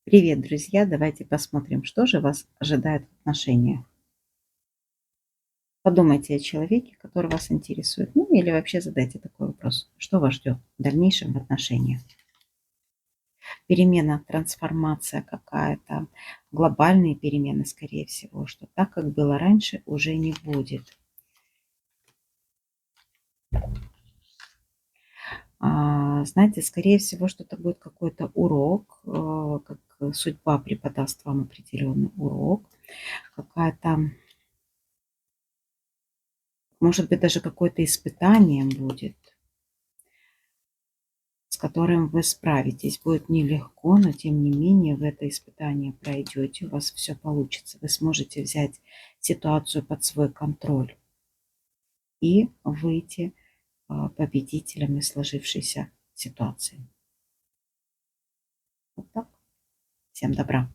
Привет, друзья! Давайте посмотрим, что же вас ожидает в отношениях. Подумайте о человеке, который вас интересует. Ну или вообще задайте такой вопрос. Что вас ждет в дальнейшем в отношениях? Перемена, трансформация какая-то, глобальные перемены, скорее всего, что так, как было раньше, уже не будет. Знаете, скорее всего, что это будет какой-то урок, как судьба преподаст вам определенный урок, какая-то, может быть, даже какое-то испытание будет, с которым вы справитесь. Будет нелегко, но тем не менее вы это испытание пройдете, у вас все получится. Вы сможете взять ситуацию под свой контроль и выйти победителем из сложившейся ситуации. Вот так. Всем добра.